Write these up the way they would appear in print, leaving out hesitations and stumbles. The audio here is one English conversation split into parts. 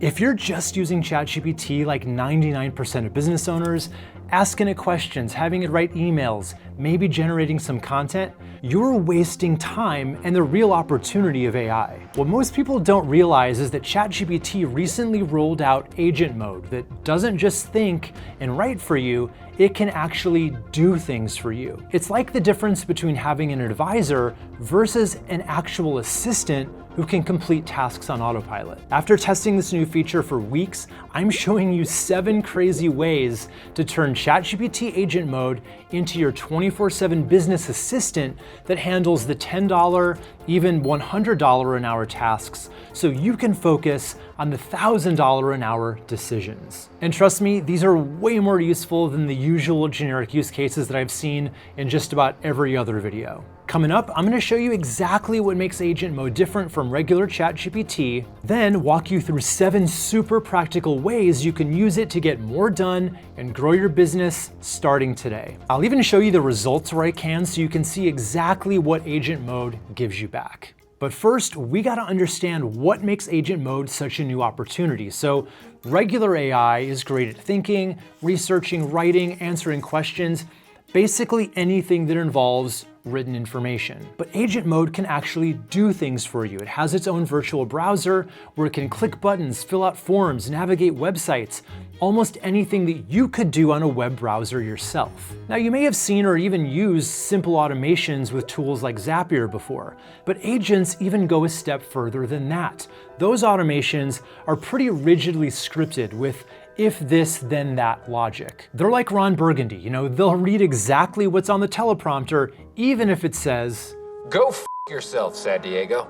If you're just using ChatGPT like 99% of business owners, asking it questions, having it write emails, maybe generating some content, you're wasting time and the real opportunity of AI. What most people don't realize is that ChatGPT recently rolled out agent mode that doesn't just think and write for you, it can actually do things for you. It's like the difference between having an advisor versus an actual assistant who can complete tasks on autopilot. After testing this new feature for weeks, I'm showing you 7 crazy ways to turn ChatGPT agent mode into your 24/7 business assistant that handles the $10, even $100 an hour tasks, so you can focus on the $1,000 an hour decisions. And trust me, these are way more useful than the usual generic use cases that I've seen in just about every other video. Coming up, I'm going to show you exactly what makes agent mode different from regular ChatGPT, then walk you through 7 super practical ways you can use it to get more done and grow your business starting today. I'll even show you the results where I can so you can see exactly what agent mode gives you back. But first, we got to understand what makes agent mode such a new opportunity. So regular AI is great at thinking, researching, writing, answering questions, basically anything that involves written information. But agent mode can actually do things for you. It has its own virtual browser where it can click buttons, fill out forms, navigate websites, almost anything that you could do on a web browser yourself. Now, you may have seen or even used simple automations with tools like Zapier before, but agents even go a step further than that. Those automations are pretty rigidly scripted with if this, then that logic. They're like Ron Burgundy, they'll read exactly what's on the teleprompter, even if it says, "Go f yourself, San Diego."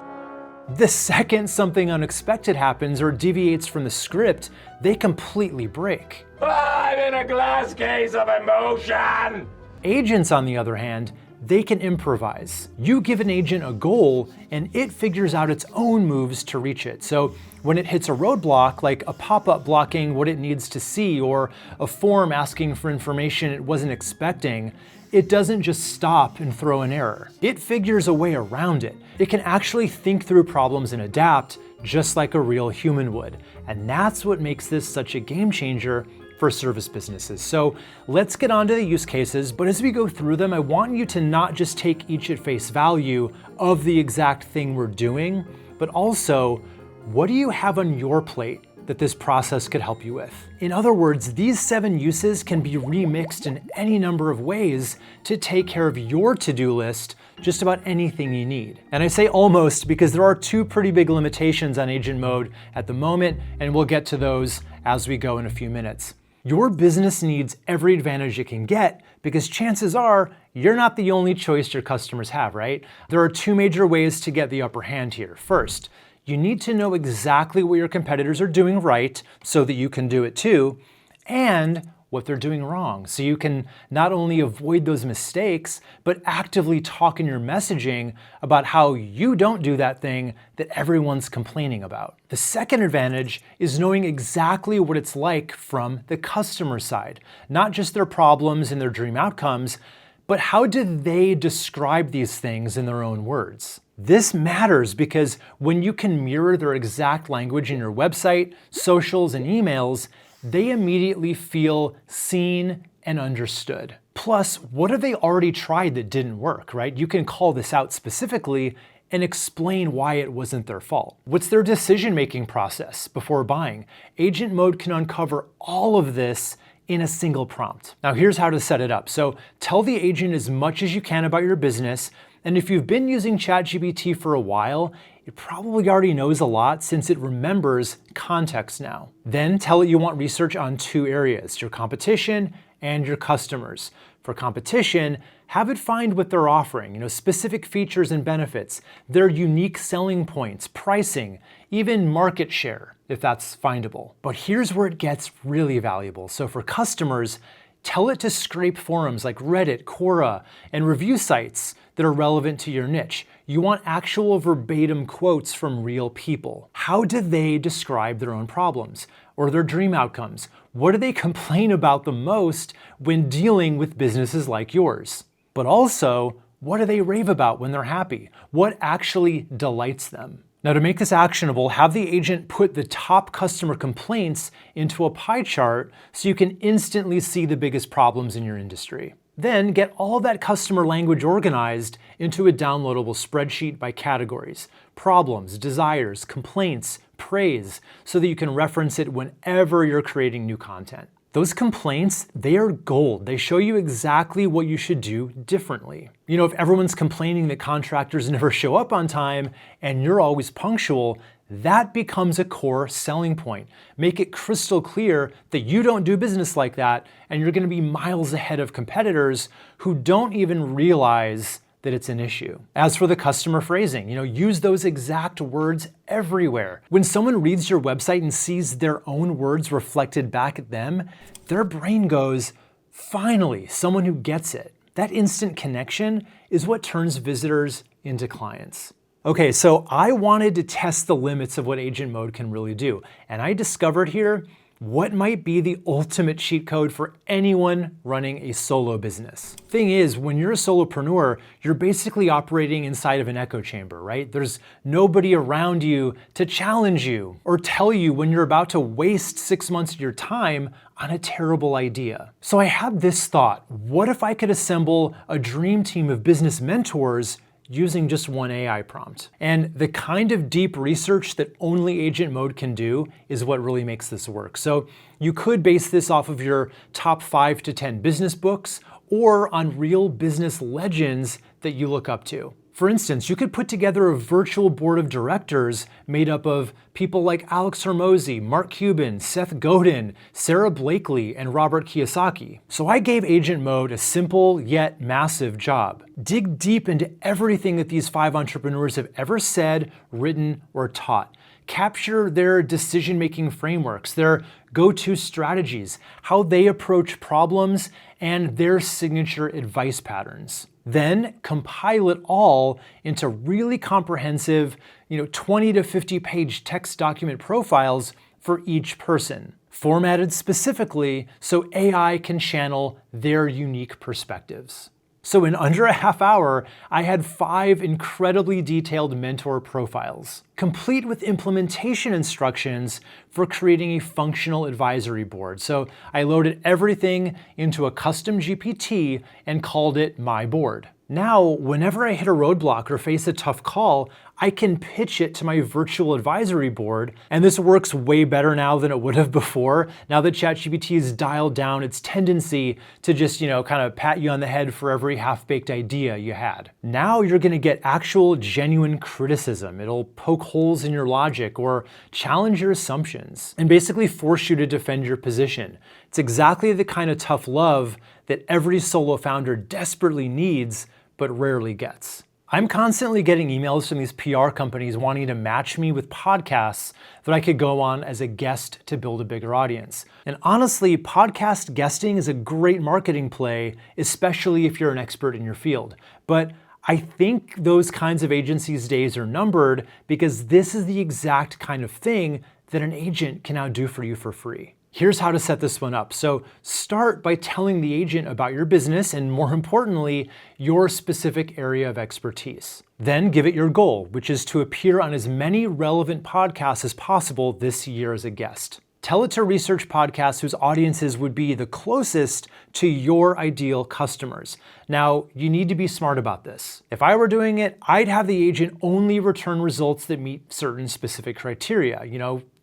The second something unexpected happens or deviates from the script, they completely break. I'm in a glass case of emotion! Agents, on the other hand, they can improvise. You give an agent a goal and it figures out its own moves to reach it. So when it hits a roadblock, like a pop-up blocking what it needs to see or a form asking for information it wasn't expecting, it doesn't just stop and throw an error. It figures a way around it. It can actually think through problems and adapt just like a real human would. And that's what makes this such a game changer for service businesses. So let's get on to the use cases, but as we go through them, I want you to not just take each at face value of the exact thing we're doing, but also, what do you have on your plate that this process could help you with? In other words, these 7 uses can be remixed in any number of ways to take care of your to-do list, just about anything you need. And I say almost because there are 2 pretty big limitations on agent mode at the moment, and we'll get to those as we go in a few minutes. Your business needs every advantage it can get because chances are you're not the only choice your customers have, right? There are 2 major ways to get the upper hand here. First, you need to know exactly what your competitors are doing right so that you can do it too, and what they're doing wrong. So you can not only avoid those mistakes, but actively talk in your messaging about how you don't do that thing that everyone's complaining about. The second advantage is knowing exactly what it's like from the customer side, not just their problems and their dream outcomes, but how do they describe these things in their own words? This matters because when you can mirror their exact language in your website, socials, and emails, they immediately feel seen and understood. Plus, what have they already tried that didn't work, right? You can call this out specifically and explain why it wasn't their fault. What's their decision-making process before buying? Agent mode can uncover all of this in a single prompt. Now, here's how to set it up. So tell the agent as much as you can about your business, and if you've been using ChatGPT for a while, it probably already knows a lot since it remembers context now. Then tell it you want research on 2 areas, your competition and your customers. For competition, have it find what they're offering, specific features and benefits, their unique selling points, pricing, even market share, if that's findable. But here's where it gets really valuable. So for customers, tell it to scrape forums like Reddit, Quora, and review sites that are relevant to your niche. You want actual verbatim quotes from real people. How do they describe their own problems or their dream outcomes? What do they complain about the most when dealing with businesses like yours? But also, what do they rave about when they're happy? What actually delights them? Now, to make this actionable, have the agent put the top customer complaints into a pie chart so you can instantly see the biggest problems in your industry. Then get all that customer language organized into a downloadable spreadsheet by categories: problems, desires, complaints, praise, so that you can reference it whenever you're creating new content. Those complaints, they are gold. They show you exactly what you should do differently. If everyone's complaining that contractors never show up on time and you're always punctual, that becomes a core selling point. Make it crystal clear that you don't do business like that and you're going to be miles ahead of competitors who don't even realize that it's an issue. As for the customer phrasing, use those exact words everywhere. When someone reads your website and sees their own words reflected back at them, their brain goes, finally, someone who gets it. That instant connection is what turns visitors into clients. Okay, so I wanted to test the limits of what agent mode can really do, and I discovered here what might be the ultimate cheat code for anyone running a solo business. Thing is, when you're a solopreneur, you're basically operating inside of an echo chamber, right? There's nobody around you to challenge you or tell you when you're about to waste 6 months of your time on a terrible idea. So I had this thought: what if I could assemble a dream team of business mentors using just one AI prompt? And the kind of deep research that only agent mode can do is what really makes this work. So you could base this off of your top 5 to 10 business books or on real business legends that you look up to. For instance, you could put together a virtual board of directors made up of people like Alex Hormozy, Mark Cuban, Seth Godin, Sarah Blakely, and Robert Kiyosaki. So I gave agent mode a simple yet massive job. Dig deep into everything that these 5 entrepreneurs have ever said, written, or taught. Capture their decision-making frameworks, their go-to strategies, how they approach problems, and their signature advice patterns. Then compile it all into really comprehensive, 20 to 50 page text document profiles for each person, formatted specifically so AI can channel their unique perspectives. So in under a half hour, I had 5 incredibly detailed mentor profiles, complete with implementation instructions for creating a functional advisory board. So I loaded everything into a custom GPT and called it my board. Now, whenever I hit a roadblock or face a tough call, I can pitch it to my virtual advisory board, and this works way better now than it would have before, now that ChatGPT has dialed down its tendency to just, kind of pat you on the head for every half-baked idea you had. Now you're gonna get actual, genuine criticism. It'll poke holes in your logic or challenge your assumptions and basically force you to defend your position. It's exactly the kind of tough love that every solo founder desperately needs, but rarely gets. I'm constantly getting emails from these PR companies wanting to match me with podcasts that I could go on as a guest to build a bigger audience. And honestly, podcast guesting is a great marketing play, especially if you're an expert in your field. But I think those kinds of agencies' days are numbered, because this is the exact kind of thing that an agent can now do for you for free. Here's how to set this one up. So start by telling the agent about your business and, more importantly, your specific area of expertise. Then give it your goal, which is to appear on as many relevant podcasts as possible this year as a guest. Tell it to research podcasts whose audiences would be the closest to your ideal customers. Now, you need to be smart about this. If I were doing it, I'd have the agent only return results that meet certain specific criteria.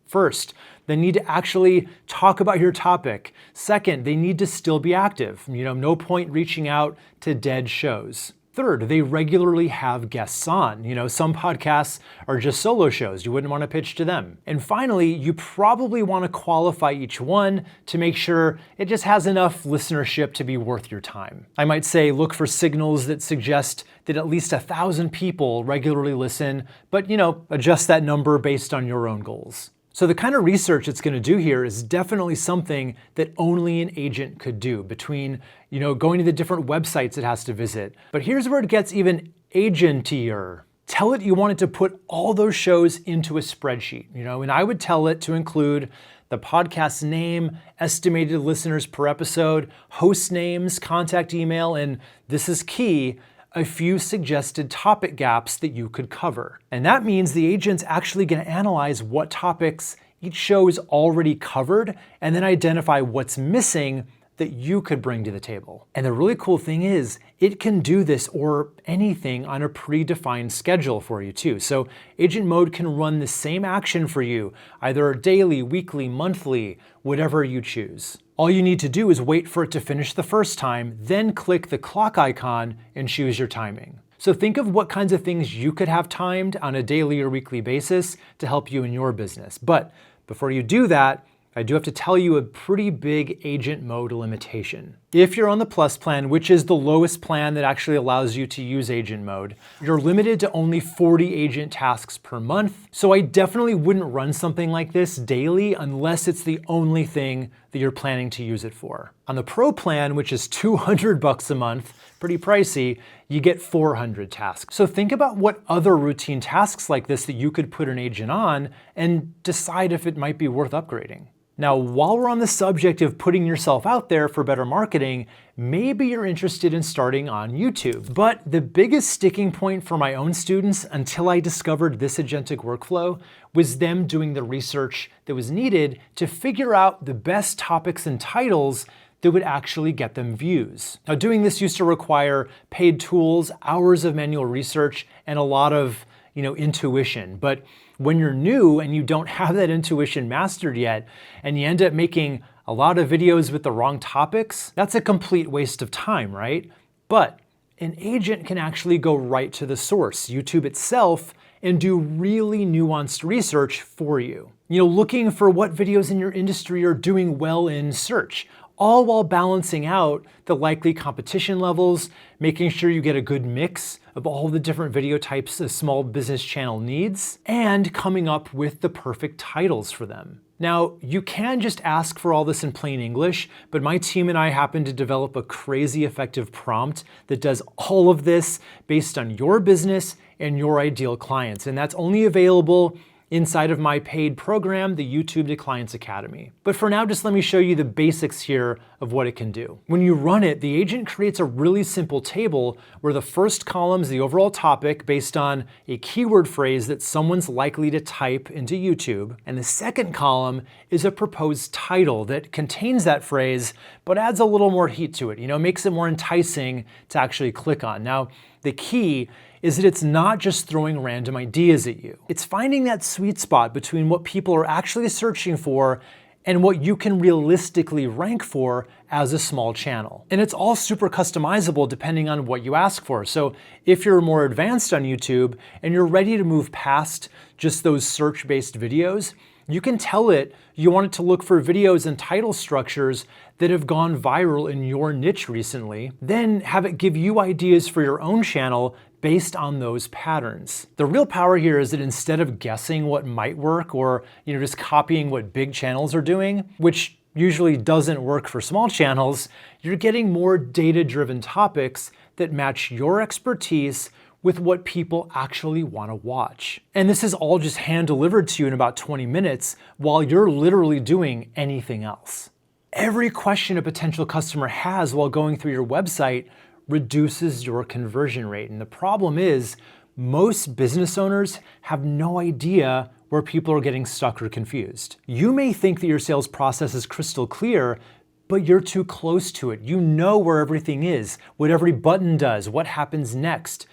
First, they need to actually talk about your topic. Second, they need to still be active. No point reaching out to dead shows. Third, they regularly have guests on. Some podcasts are just solo shows. You wouldn't want to pitch to them. And finally, you probably want to qualify each one to make sure it just has enough listenership to be worth your time. I might say look for signals that suggest that at least 1,000 people regularly listen, but adjust that number based on your own goals. So the kind of research it's going to do here is definitely something that only an agent could do, between, going to the different websites it has to visit. But here's where it gets even agentier. Tell it you want it to put all those shows into a spreadsheet, and I would tell it to include the podcast's name, estimated listeners per episode, host names, contact email, and this is key, a few suggested topic gaps that you could cover. And that means the agent's actually going to analyze what topics each show is already covered and then identify what's missing that you could bring to the table. And the really cool thing is it can do this or anything on a predefined schedule for you too. So Agent Mode can run the same action for you, either daily, weekly, monthly, whatever you choose. All you need to do is wait for it to finish the first time, then click the clock icon and choose your timing. So think of what kinds of things you could have timed on a daily or weekly basis to help you in your business. But before you do that, I do have to tell you a pretty big Agent Mode limitation. If you're on the Plus plan, which is the lowest plan that actually allows you to use Agent Mode, you're limited to only 40 agent tasks per month. So I definitely wouldn't run something like this daily unless it's the only thing that you're planning to use it for. On the Pro plan, which is $200 a month, pretty pricey, you get 400 tasks. So think about what other routine tasks like this that you could put an agent on and decide if it might be worth upgrading. Now, while we're on the subject of putting yourself out there for better marketing, maybe you're interested in starting on YouTube. But the biggest sticking point for my own students until I discovered this agentic workflow was them doing the research that was needed to figure out the best topics and titles that would actually get them views. Now, doing this used to require paid tools, hours of manual research, and a lot of intuition. But when you're new and you don't have that intuition mastered yet, and you end up making a lot of videos with the wrong topics, that's a complete waste of time, right? But an agent can actually go right to the source, YouTube itself, and do really nuanced research for you. Looking for what videos in your industry are doing well in search, all while balancing out the likely competition levels, making sure you get a good mix of all the different video types a small business channel needs, and coming up with the perfect titles for them. Now, you can just ask for all this in plain English, but my team and I happen to develop a crazy effective prompt that does all of this based on your business and your ideal clients, and that's only available inside of my paid program, the YouTube to Clients Academy. But for now, just let me show you the basics here of what it can do. When you run it, the agent creates a really simple table where the first column is the overall topic based on a keyword phrase that someone's likely to type into YouTube. And the second column is a proposed title that contains that phrase, but adds a little more heat to it, makes it more enticing to actually click on. Now, the key is that it's not just throwing random ideas at you. It's finding that sweet spot between what people are actually searching for and what you can realistically rank for as a small channel. And it's all super customizable depending on what you ask for. So if you're more advanced on YouTube and you're ready to move past just those search-based videos, you can tell it you want it to look for videos and title structures that have gone viral in your niche recently, then have it give you ideas for your own channel based on those patterns. The real power here is that instead of guessing what might work or just copying what big channels are doing, which usually doesn't work for small channels, you're getting more data-driven topics that match your expertise with what people actually want to watch. And this is all just hand-delivered to you in about 20 minutes while you're literally doing anything else. Every question a potential customer has while going through your website reduces your conversion rate. And the problem is, most business owners have no idea where people are getting stuck or confused. You may think that your sales process is crystal clear, but you're too close to it. You know where everything is, what every button does, what happens next.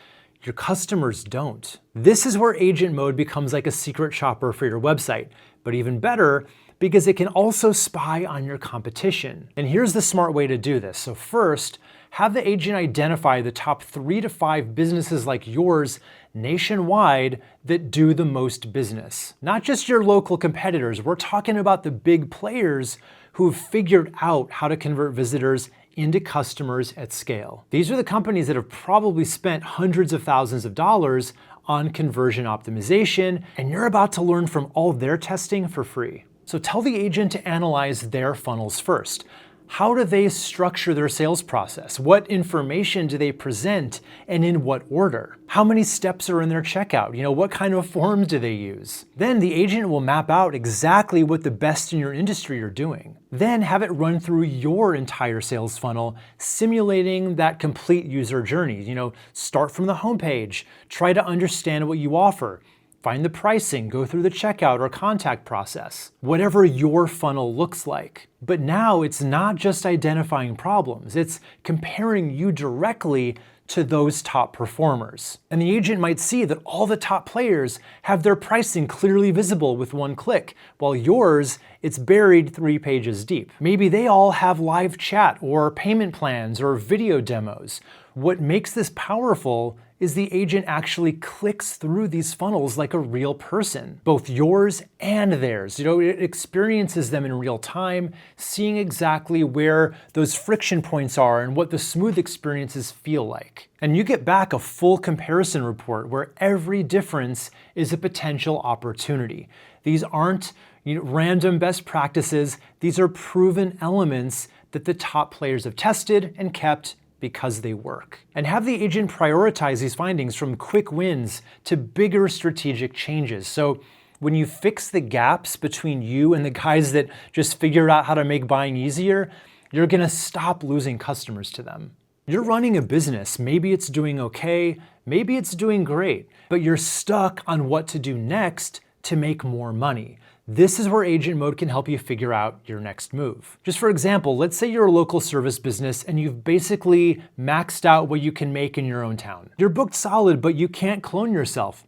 Your customers don't. This is where Agent Mode becomes like a secret shopper for your website, but even better, because it can also spy on your competition. And here's the smart way to do this. So first, have the agent identify the top 3 to 5 businesses like yours nationwide that do the most business. Not just your local competitors, we're talking about the big players who've figured out how to convert visitors into customers at scale. These are the companies that have probably spent hundreds of thousands of dollars on conversion optimization, and you're about to learn from all their testing for free. So tell the agent to analyze their funnels first. How do they structure their sales process? What information do they present and in what order? How many steps are in their checkout? What kind of forms do they use? Then the agent will map out exactly what the best in your industry are doing. Then have it run through your entire sales funnel, simulating that complete user journey. Start from the homepage, try to understand what you offer, find the pricing, go through the checkout or contact process, whatever your funnel looks like. But now it's not just identifying problems, it's comparing you directly to those top performers. And the agent might see that all the top players have their pricing clearly visible with one click, while yours, it's buried 3 pages deep. Maybe they all have live chat or payment plans or video demos. What makes this powerful is the agent actually clicks through these funnels like a real person, both yours and theirs. It experiences them in real time, seeing exactly where those friction points are and what the smooth experiences feel like. And you get back a full comparison report where every difference is a potential opportunity. These aren't random best practices. These are proven elements that the top players have tested and kept because they work. And have the agent prioritize these findings from quick wins to bigger strategic changes. So when you fix the gaps between you and the guys that just figured out how to make buying easier, you're gonna stop losing customers to them. You're running a business. Maybe it's doing okay, maybe it's doing great, but you're stuck on what to do next to make more money. This is where agent mode can help you figure out your next move. Just for example, let's say you're a local service business and you've basically maxed out what you can make in your own town. You're booked solid, but you can't clone yourself.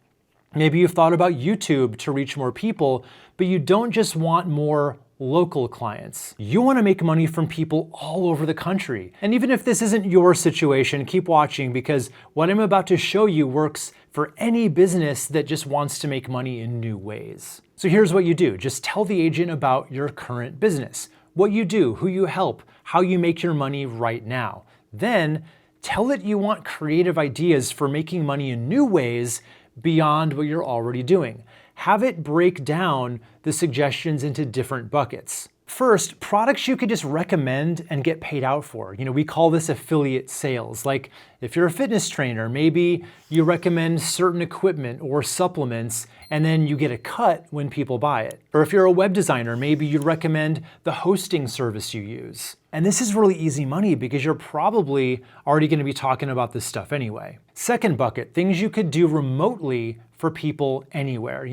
Maybe you've thought about YouTube to reach more people, but you don't just want more local clients. You want to make money from people all over the country. And even if this isn't your situation, keep watching, because what I'm about to show you works for any business that just wants to make money in new ways. So here's what you do. Just tell the agent about your current business, what you do, who you help, how you make your money right now. Then tell it you want creative ideas for making money in new ways beyond what you're already doing. Have it break down the suggestions into different buckets. First, products you could just recommend and get paid out for. We call this affiliate sales. Like if you're a fitness trainer, maybe you recommend certain equipment or supplements and then you get a cut when people buy it. Or if you're a web designer, maybe you recommend the hosting service you use. And this is really easy money because you're probably already going to be talking about this stuff anyway. Second bucket, things you could do remotely for people anywhere.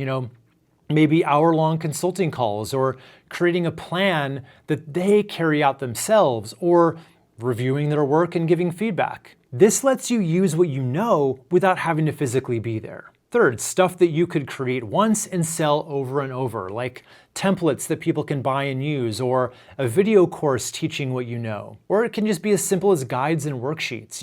Maybe hour-long consulting calls, or creating a plan that they carry out themselves, or reviewing their work and giving feedback. This lets you use what you know without having to physically be there. Third, stuff that you could create once and sell over and over, like templates that people can buy and use, or a video course teaching what you know. Or it can just be as simple as guides and worksheets.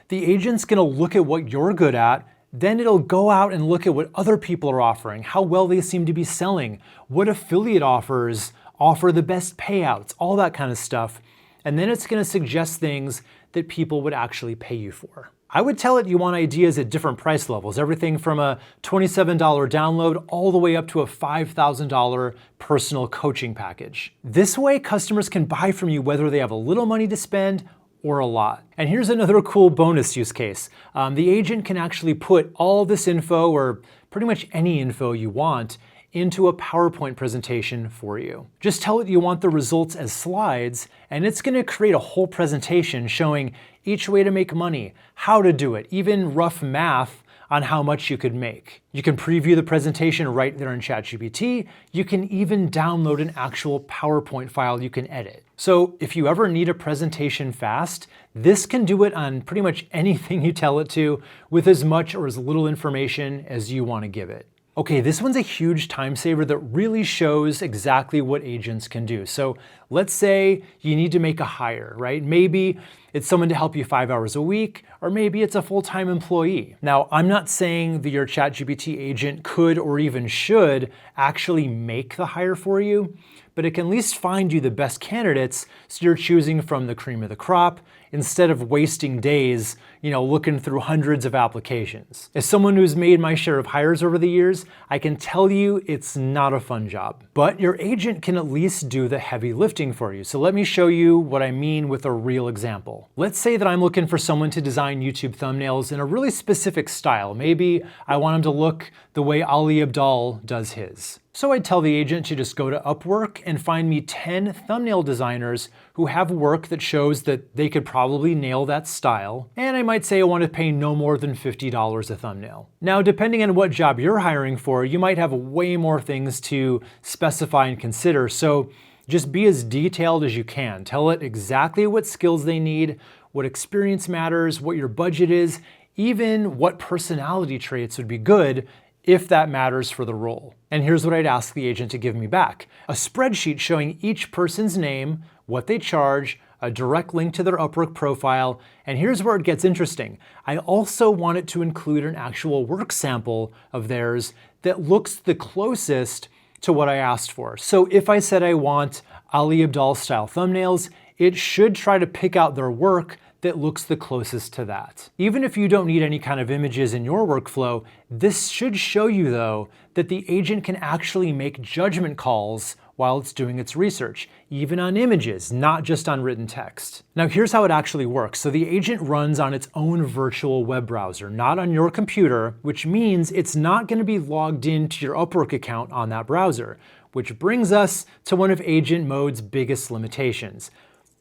The agent's gonna look at what you're good at, then it'll go out and look at what other people are offering, how well they seem to be selling, what affiliate offers offer the best payouts, all that kind of stuff. And then it's gonna suggest things that people would actually pay you for. I would tell it you want ideas at different price levels, everything from a $27 download all the way up to a $5,000 personal coaching package. This way, customers can buy from you whether they have a little money to spend or a lot. And here's another cool bonus use case. The agent can actually put all this info, or pretty much any info you want, into a PowerPoint presentation for you. Just tell it you want the results as slides, and it's gonna create a whole presentation showing each way to make money, how to do it, even rough math on how much you could make. You can preview the presentation right there in ChatGPT. You can even download an actual PowerPoint file you can edit. So if you ever need a presentation fast, this can do it on pretty much anything you tell it to with as much or as little information as you want to give it. Okay, this one's a huge time saver that really shows exactly what agents can do. So let's say you need to make a hire, right? Maybe It's someone to help you 5 hours a week, or maybe it's a full-time employee. Now, I'm not saying that your ChatGPT agent could or even should actually make the hire for you, but it can at least find you the best candidates so you're choosing from the cream of the crop instead of wasting days, looking through hundreds of applications. As someone who's made my share of hires over the years, I can tell you it's not a fun job. But your agent can at least do the heavy lifting for you. So let me show you what I mean with a real example. Let's say that I'm looking for someone to design YouTube thumbnails in a really specific style. Maybe I want them to look the way Ali Abdaal does his. So I'd tell the agent to just go to Upwork and find me 10 thumbnail designers who have work that shows that they could probably nail that style. And I might say I want to pay no more than $50 a thumbnail. Now, depending on what job you're hiring for, you might have way more things to specify and consider. So just be as detailed as you can. Tell it exactly what skills they need, what experience matters, what your budget is, even what personality traits would be good if that matters for the role. And here's what I'd ask the agent to give me back: a spreadsheet showing each person's name, what they charge, a direct link to their Upwork profile, and here's where it gets interesting. I also want it to include an actual work sample of theirs that looks the closest to what I asked for. So if I said I want Ali Abdaal style thumbnails, it should try to pick out their work that looks the closest to that. Even if you don't need any kind of images in your workflow, this should show you though that the agent can actually make judgment calls while it's doing its research, even on images, not just on written text. Now here's how it actually works. So the agent runs on its own virtual web browser, not on your computer, which means it's not going to be logged into your Upwork account on that browser, which brings us to one of Agent Mode's biggest limitations.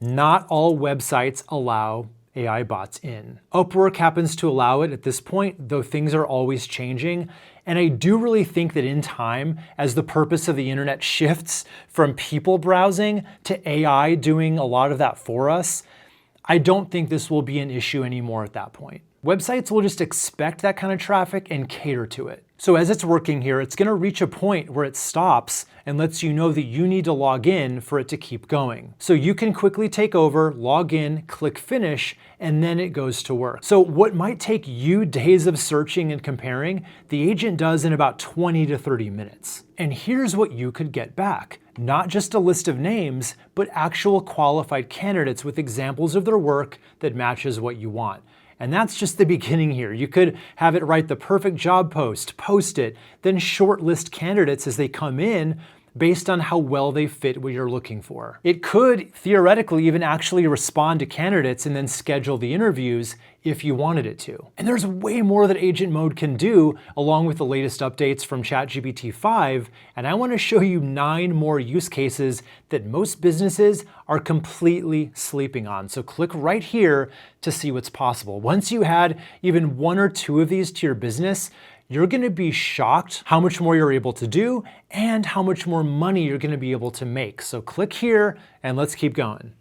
Not all websites allow AI bots in. Upwork happens to allow it at this point, though things are always changing. And I do really think that in time, as the purpose of the internet shifts from people browsing to AI doing a lot of that for us, I don't think this will be an issue anymore at that point. Websites will just expect that kind of traffic and cater to it. So as it's working here, it's going to reach a point where it stops and lets you know that you need to log in for it to keep going. So you can quickly take over, log in, click finish, and then it goes to work. So what might take you days of searching and comparing, the agent does in about 20 to 30 minutes. And here's what you could get back. Not just a list of names, but actual qualified candidates with examples of their work that matches what you want. And that's just the beginning here. You could have it write the perfect job post, post it, then shortlist candidates as they come in based on how well they fit what you're looking for. It could theoretically even actually respond to candidates and then schedule the interviews if you wanted it to. And there's way more that Agent Mode can do along with the latest updates from ChatGPT 5, and I want to show you 9 more use cases that most businesses are completely sleeping on. So click right here to see what's possible. Once you add even 1 or 2 of these to your business, you're going to be shocked how much more you're able to do and how much more money you're going to be able to make. So click here and let's keep going.